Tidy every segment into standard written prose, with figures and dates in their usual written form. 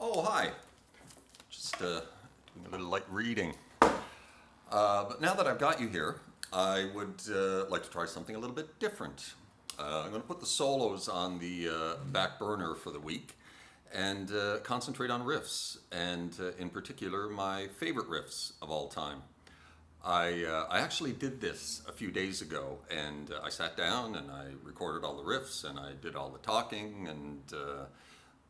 Oh, hi. Just doing a little light reading. But now that I've got you here, I would like to try something a little bit different. I'm going to put the solos on the back burner for the week and concentrate on riffs, and in particular my favorite riffs of all time. I actually did this a few days ago, and I sat down and I recorded all the riffs and I did all the talking and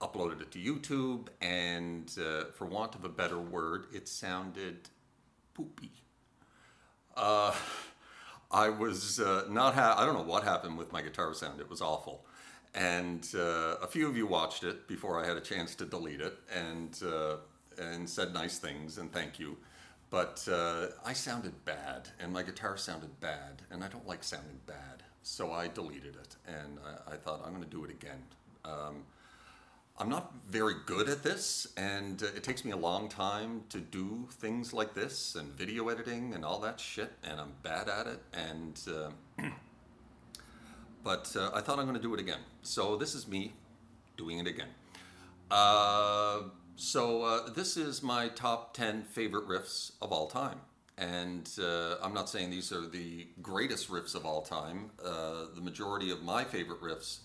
uploaded it to YouTube, and for want of a better word, it sounded poopy. I was I don't know what happened with my guitar sound. It was awful. And a few of you watched it before I had a chance to delete it, and said nice things and thank you. But I sounded bad, and my guitar sounded bad, and I don't like sounding bad. So I deleted it, and I thought I'm going to do it again. I'm not very good at this, and it takes me a long time to do things like this and video editing and all that shit, and I'm bad at it. And but I thought I'm going to do it again. So this is me doing it again. This is my top 10 favorite riffs of all time. And I'm not saying these are the greatest riffs of all time. The majority of my favorite riffs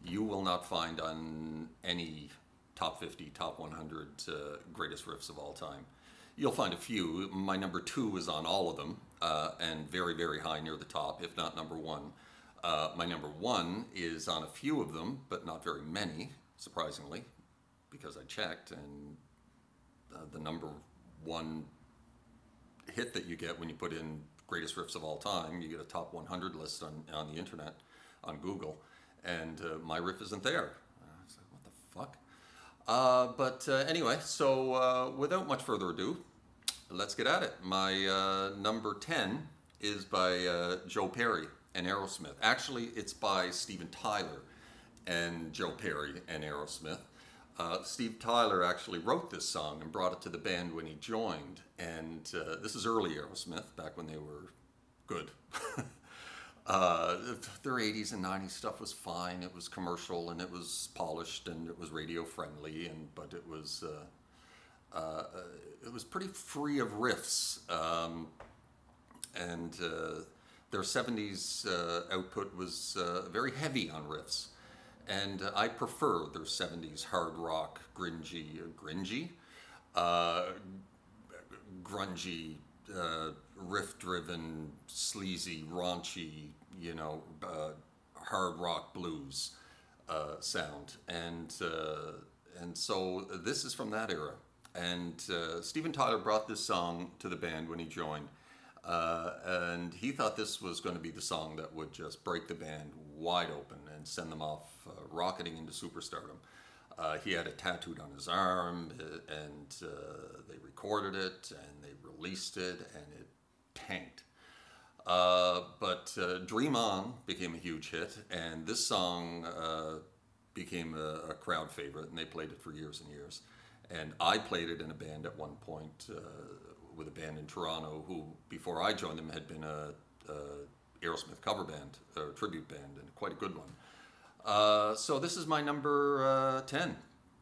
you will not find on any top 50, top 100 greatest riffs of all time. You'll find a few. My number 2 is on all of them, and very, very high near the top, if not number 1. My number 1 is on a few of them, but not very many, surprisingly, because I checked, and the number 1 hit that you get when you put in greatest riffs of all time, you get a top 100 list on the internet, on Google. And my riff isn't there. I was like, what the fuck? Anyway, so without much further ado, let's get at it. My number 10 is by Joe Perry and Aerosmith. Actually, it's by Steven Tyler and Joe Perry and Aerosmith. Steve Tyler actually wrote this song and brought it to the band when he joined. And this is early Aerosmith, back when they were good. Their 80s and 90s stuff was fine. It was commercial and it was polished and it was radio friendly, but it was pretty free of riffs. Their 70s output was very heavy on riffs, and I prefer their 70s hard rock, grungy, riff-driven, sleazy, raunchy, hard rock blues sound, and so this is from that era. And Steven Tyler brought this song to the band when he joined, and he thought this was going to be the song that would just break the band wide open and send them off rocketing into superstardom. He had it tattooed on his arm, and they recorded it, and they released it, and it tanked. But Dream On became a huge hit, and this song became a crowd favorite, and they played it for years and years. And I played it in a band at one point, with a band in Toronto who, before I joined them, had been a Aerosmith cover band, or tribute band, and quite a good one. So this is my number 10.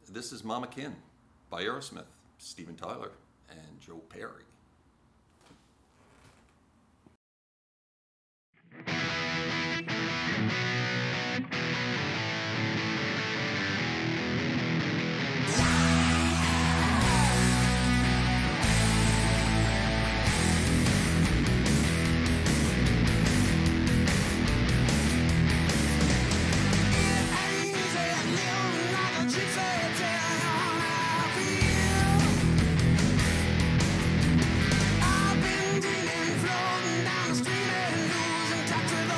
This is Mama Kin by Aerosmith, Steven Tyler, and Joe Perry. I've been dreaming, floating down the street and losing touch with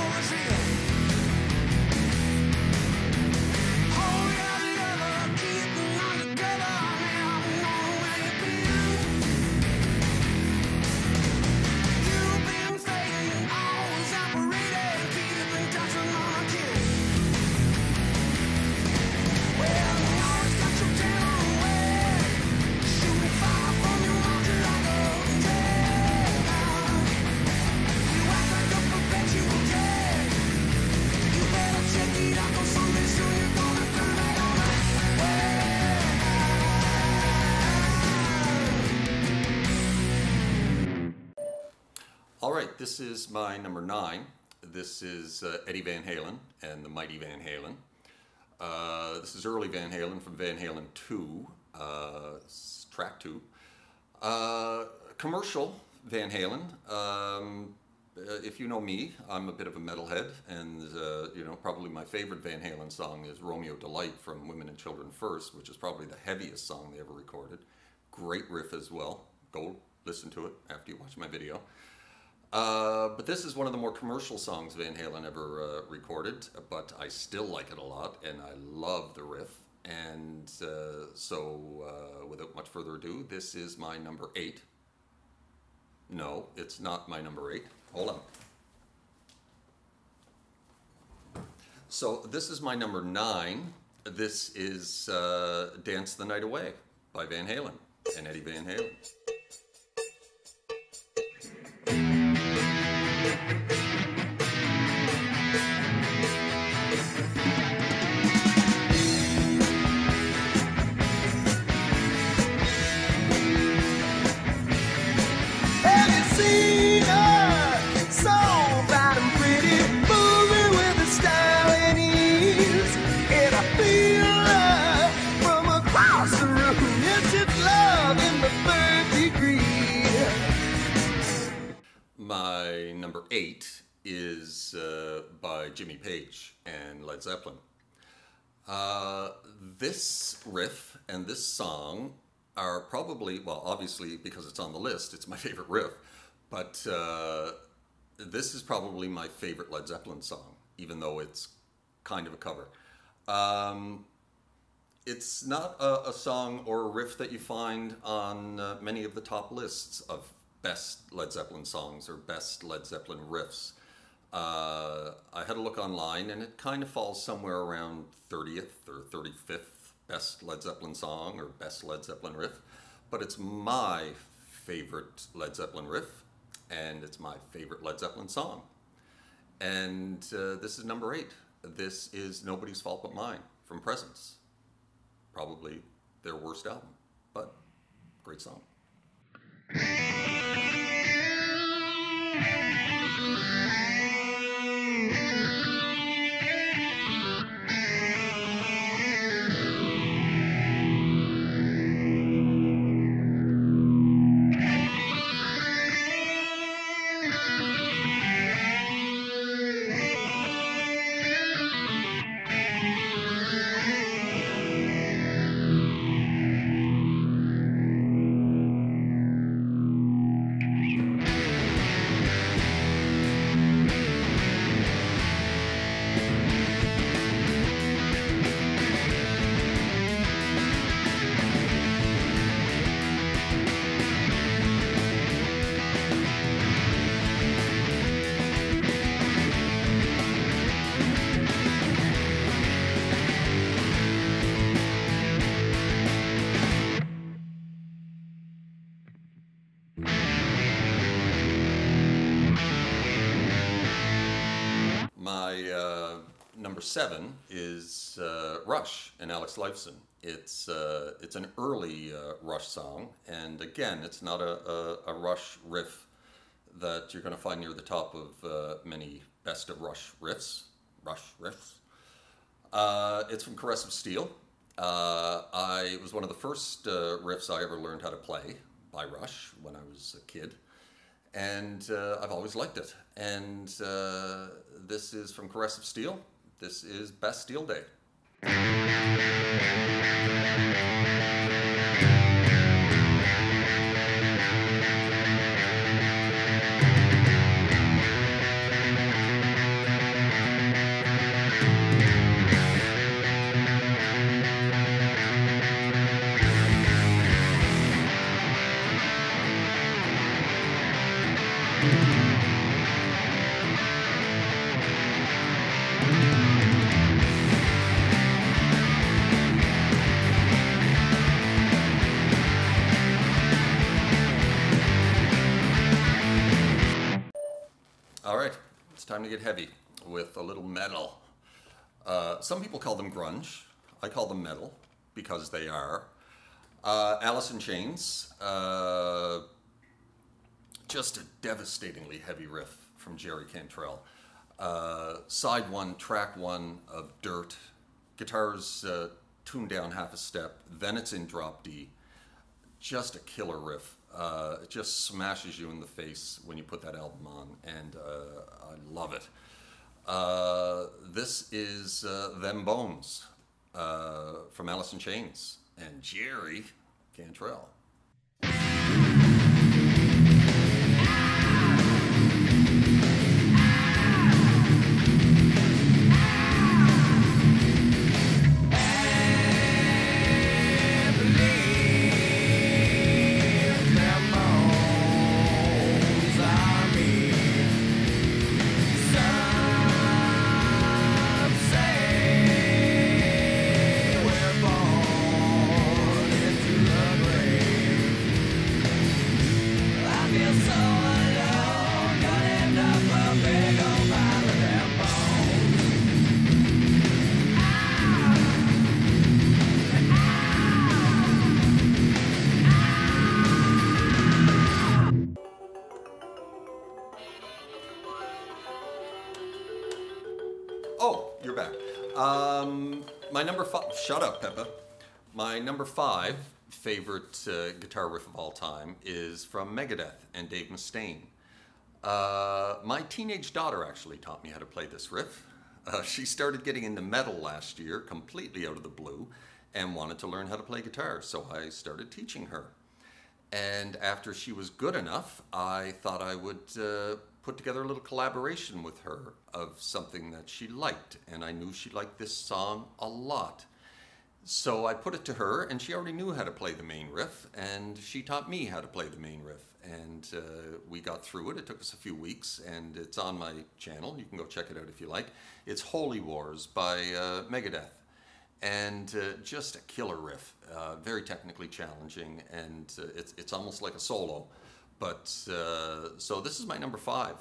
All right, this is my number 9. This is Eddie Van Halen and the Mighty Van Halen. This is early Van Halen from Van Halen 2, track 2. Commercial Van Halen. If you know me, I'm a bit of a metalhead, and you know, probably my favorite Van Halen song is Romeo Delight from Women and Children First, which is probably the heaviest song they ever recorded. Great riff as well. Go listen to it after you watch my video. But this is one of the more commercial songs Van Halen ever recorded, but I still like it a lot, and I love the riff. And without much further ado, this is my number 8. No, it's not my number 8. Hold on. So this is my number 9. This is Dance the Night Away by Van Halen and Eddie Van Halen. My number 8 is by Jimmy Page and Led Zeppelin. This riff and this song are probably, well, obviously because it's on the list, it's my favorite riff, but this is probably my favorite Led Zeppelin song, even though it's kind of a cover. It's not a song or a riff that you find on many of the top lists of best Led Zeppelin songs or best Led Zeppelin riffs. I had a look online, and it kind of falls somewhere around 30th or 35th best Led Zeppelin song or best Led Zeppelin riff. But it's my favorite Led Zeppelin riff, and it's my favorite Led Zeppelin song. And this is number 8. This is Nobody's Fault But Mine from Presence. Probably their worst album, but great song. My number 7 is Rush and Alex Lifeson. It's an early Rush song, and again, it's not a Rush riff that you're going to find near the top of many best of Rush riffs. It's from Caress of Steel. It was one of the first riffs I ever learned how to play by Rush when I was a kid. And I've always liked it. And this is from Caress of Steel. This is Bastille Day. All right, it's time to get heavy with a little metal. Some people call them grunge. I call them metal because they are. Alice in Chains, just a devastatingly heavy riff from Jerry Cantrell. Side one, track one of Dirt. Guitar's tuned down half a step, then it's in drop D. Just a killer riff. It just smashes you in the face when you put that album on, and I love it. This is Them Bones from Alice in Chains and Jerry Cantrell. Oh, you're back. My number five, shut up, Peppa. My number five favorite guitar riff of all time is from Megadeth and Dave Mustaine. My teenage daughter actually taught me how to play this riff. She started getting into metal last year, completely out of the blue, and wanted to learn how to play guitar, so I started teaching her. And after she was good enough, I thought I would put together a little collaboration with her of something that she liked, and I knew she liked this song a lot. So I put it to her, and she already knew how to play the main riff, and she taught me how to play the main riff, and we got through it. It took us a few weeks, and it's on my channel. You can go check it out if you like. It's Holy Wars by Megadeth, and just a killer riff, very technically challenging, and it's almost like a solo. But so this is my number five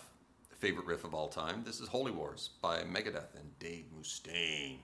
favorite riff of all time. This is Holy Wars by Megadeth and Dave Mustaine.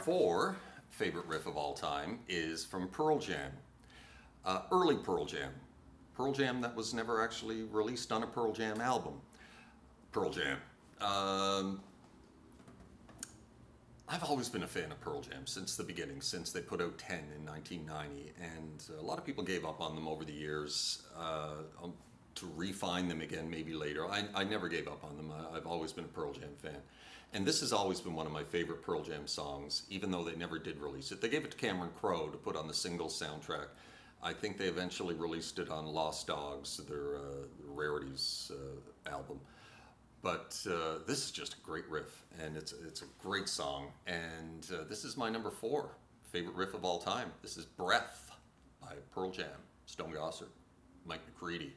Four favorite riff of all time is from Pearl Jam. Early Pearl Jam. Pearl Jam that was never actually released on a Pearl Jam album. Pearl Jam. I've always been a fan of Pearl Jam since the beginning, since they put out 10 in 1990, and a lot of people gave up on them over the years to refine them again maybe later. I never gave up on them. I've always been a Pearl Jam fan. And this has always been one of my favorite Pearl Jam songs, even though they never did release it. They gave it to Cameron Crowe to put on the singles soundtrack. I think they eventually released it on Lost Dogs, their Rarities album. But this is just a great riff, and it's a great song. And this is my number four favorite riff of all time. This is Breath by Pearl Jam, Stone Gossard, Mike McCready.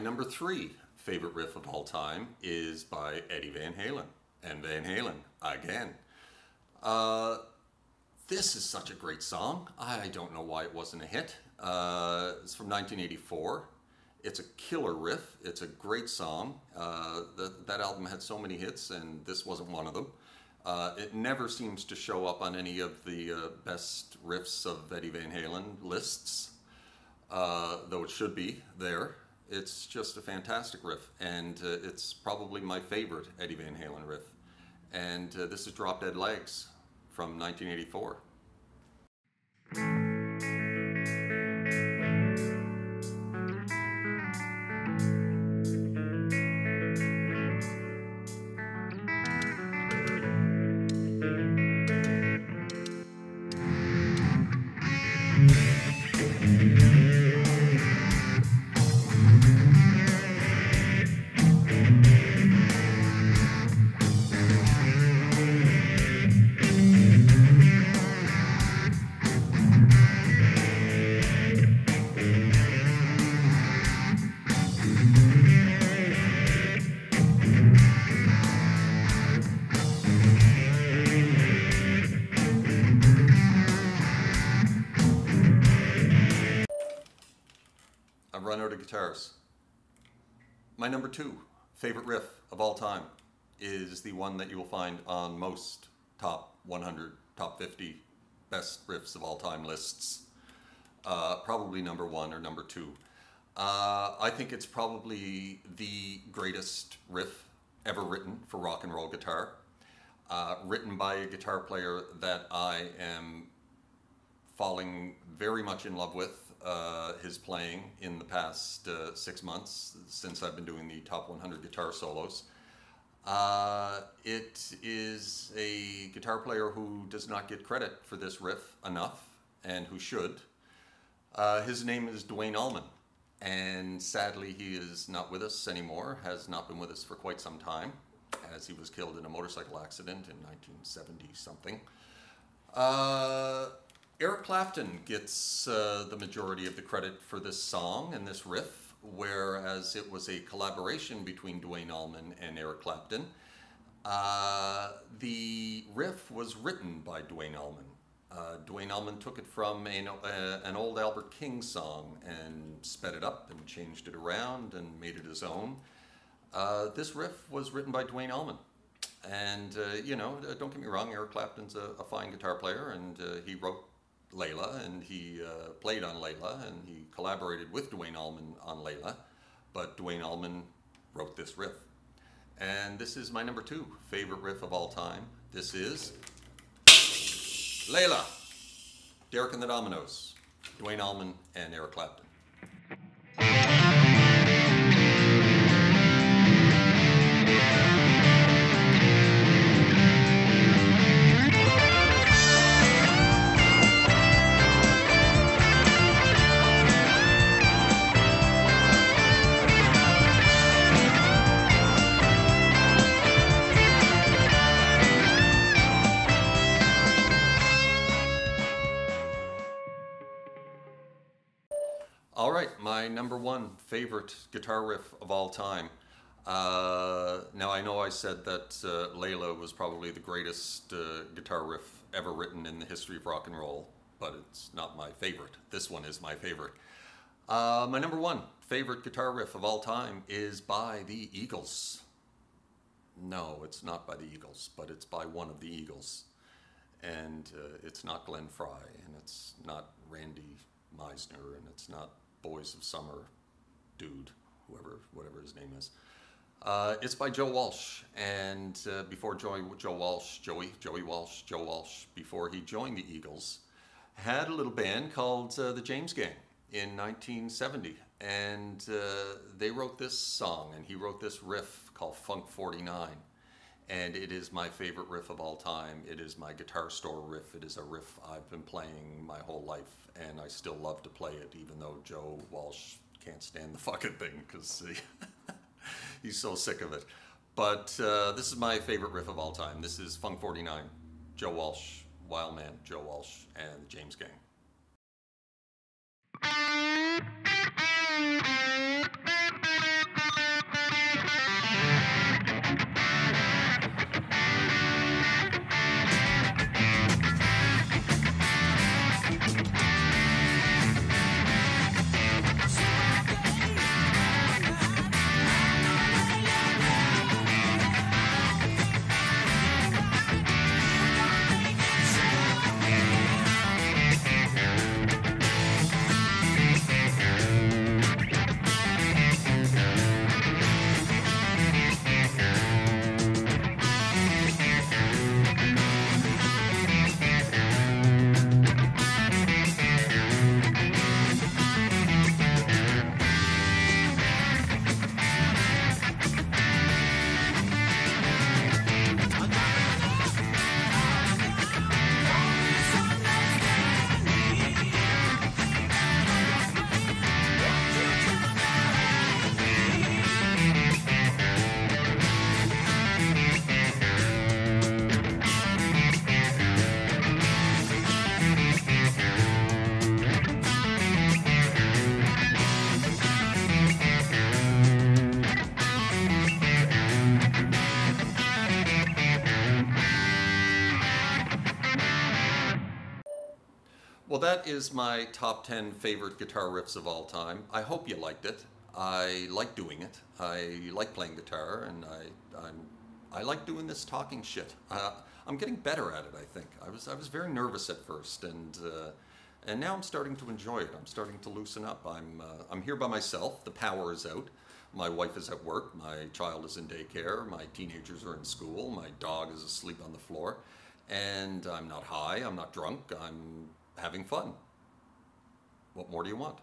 Number three favorite riff of all time is by Eddie Van Halen and Van Halen again. This is such a great song. I don't know why it wasn't a hit. It's from 1984. It's a killer riff. It's a great song. That album had so many hits, and this wasn't one of them. It never seems to show up on any of the best riffs of Eddie Van Halen lists, though it should be there. It's just a fantastic riff, and it's probably my favorite Eddie Van Halen riff. And this is Drop Dead Legs from 1984. I've run out of guitars. My number 2 favorite riff of all time is the one that you will find on most top 100, top 50 best riffs of all time lists. Probably number 1 or number 2. I think it's probably the greatest riff ever written for rock and roll guitar. Written by a guitar player that I am falling very much in love with. His playing in the past 6 months since I've been doing the top 100 guitar solos. It is a guitar player who does not get credit for this riff enough, and who should. His name is Duane Allman, and sadly he is not with us anymore, has not been with us for quite some time, as he was killed in a motorcycle accident in 1970 something. Eric Clapton gets the majority of the credit for this song and this riff, whereas it was a collaboration between Duane Allman and Eric Clapton. The riff was written by Duane Allman. Duane Allman took it from an old Albert King song and sped it up and changed it around and made it his own. This riff was written by Duane Allman. And, you know, don't get me wrong, Eric Clapton's a fine guitar player, and he wrote Layla, and he played on Layla, and he collaborated with Duane Allman on Layla, but Duane Allman wrote this riff. And this is my number 2 favorite riff of all time. This is Layla, Derek and the Dominos, Duane Allman and Eric Clapton. All right, my number 1 favorite guitar riff of all time. Now I know I said that Layla was probably the greatest guitar riff ever written in the history of rock and roll, but it's not my favorite. This one is my favorite. My number 1 favorite guitar riff of all time is by the Eagles. No, it's not by the Eagles, but it's by one of the Eagles. And it's not Glenn Frey, and it's not Randy Meisner, and it's not Boys of Summer dude, whatever his name is. It's by Joe Walsh, and before Joey Walsh, before he joined the Eagles, had a little band called the James Gang in 1970, and they wrote this song, and he wrote this riff called Funk 49. And it is my favorite riff of all time. It is my guitar store riff. It is a riff I've been playing my whole life, and I still love to play it, even though Joe Walsh can't stand the fucking thing, because he's so sick of it. But this is my favorite riff of all time. This is Funk 49, Joe Walsh, Wild Man, Joe Walsh, and the James Gang. that is my top 10 favorite guitar riffs of all time. I hope you liked it. I like doing it. I like playing guitar, and I like doing this talking shit. I'm getting better at it, I think. I was very nervous at first, and now I'm starting to enjoy it. I'm starting to loosen up. I'm here by myself. The power is out. My wife is at work. My child is in daycare. My teenagers are in school. My dog is asleep on the floor. And I'm not high. I'm not drunk. I'm having fun. What more do you want?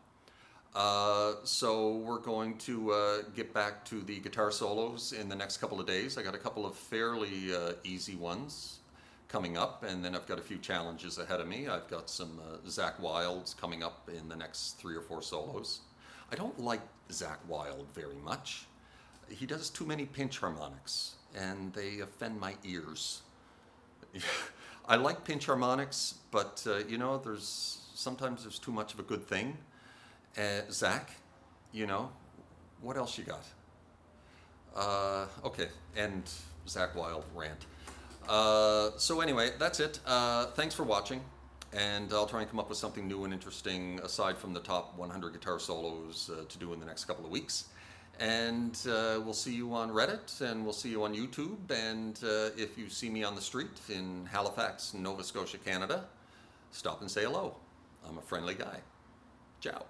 So we're going to get back to the guitar solos in the next couple of days. I got a couple of fairly easy ones coming up, and then I've got a few challenges ahead of me. I've got some Zakk Wylde's coming up in the next 3 or 4 solos. I don't like Zakk Wylde very much. He does too many pinch harmonics, and they offend my ears. I like pinch harmonics, but you know, sometimes there's too much of a good thing. Zakk, you know, what else you got? Okay, and Zakk Wylde rant. So anyway, that's it. Thanks for watching, and I'll try and come up with something new and interesting aside from the top 100 guitar solos to do in the next couple of weeks. And we'll see you on Reddit, and we'll see you on YouTube, and if you see me on the street in Halifax, Nova Scotia, Canada, stop and say hello. I'm a friendly guy. Ciao.